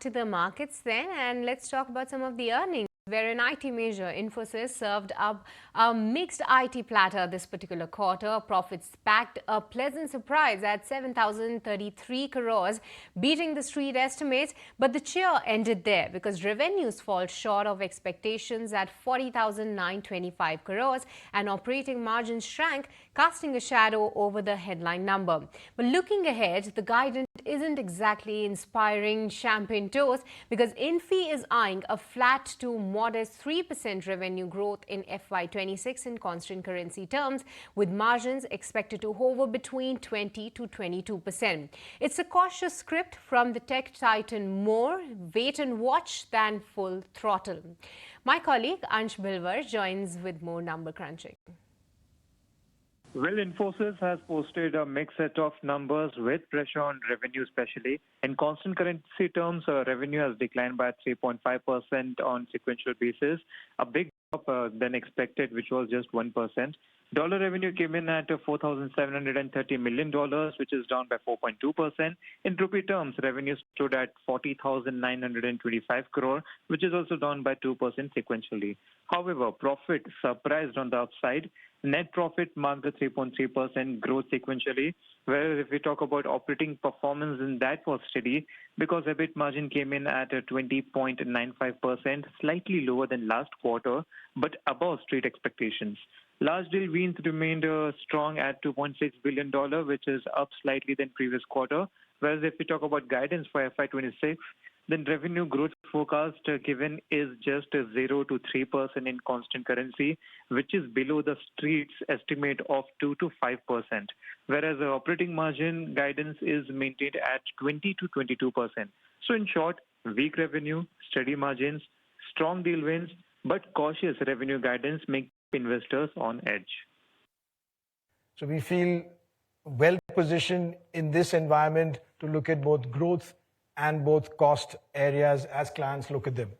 to the markets then, and let's talk about some of the earnings. Where an IT major, Infosys, served up a mixed IT platter this particular quarter. Profits packed a pleasant surprise at 7,033 crores, beating the street estimates. But the cheer ended there because revenues fall short of expectations at 40,925 crores and operating margins shrank, casting a shadow over the headline number. But looking ahead, the guidance isn't exactly inspiring champagne toast because Infi is eyeing a flat to modest 3% revenue growth in FY26 in constant currency terms, with margins expected to hover between 20 to 22%. It's a cautious script from the tech titan, more wait and watch than full throttle. My colleague Ansh Bilwar joins with more number crunching. Well, Infosys has posted a mixed set of numbers with pressure on revenue especially. In constant currency terms, revenue has declined by 3.5% on sequential basis, a big drop than expected, which was just 1%. Dollar revenue came in at $4,730 million, which is down by 4.2%. In rupee terms, revenue stood at 40,925 crore, which is also down by 2% sequentially. However, profit surprised on the upside. Net profit marked a 3.3% growth sequentially, whereas if we talk about operating performance, then that was steady because EBIT margin came in at 20.95%, slightly lower than last quarter, but above street expectations. Large deal wins remained strong at $2.6 billion, which is up slightly than previous quarter. Whereas if we talk about guidance for FY26, then revenue growth forecast given is just 0 to 3% in constant currency, which is below the street's estimate of 2 to 5%. Whereas the operating margin guidance is maintained at 20 to 22%. So in short, weak revenue, steady margins, strong deal wins, but cautious revenue guidance make investors on edge. So we feel well positioned in this environment to look at both growth and both cost areas as clients look at them.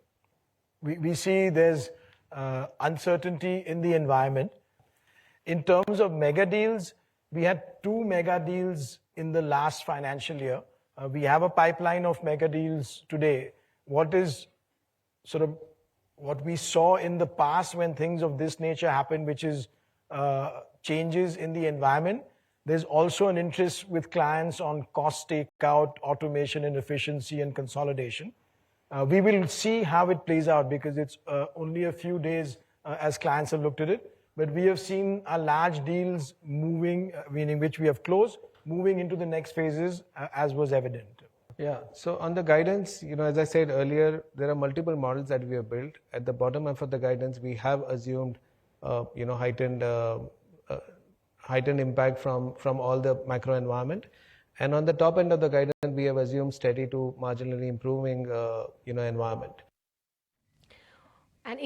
We see there's uncertainty in the environment. In terms of mega deals, we had 2 mega deals in the last financial year. We have a pipeline of mega deals today. What is sort of what we saw in the past when things of this nature happen, which is changes in the environment. There's also an interest with clients on cost takeout, automation and efficiency and consolidation. We will see how it plays out because it's only a few days as clients have looked at it. But we have seen our large deals moving, meaning which we have closed, moving into the next phases as was evident. Yeah, so on the guidance, as I said earlier, there are multiple models that we have built. At the bottom half of the guidance, we have assumed, heightened impact from all the macro environment. And on the top end of the guidance, we have assumed steady to marginally improving, environment. And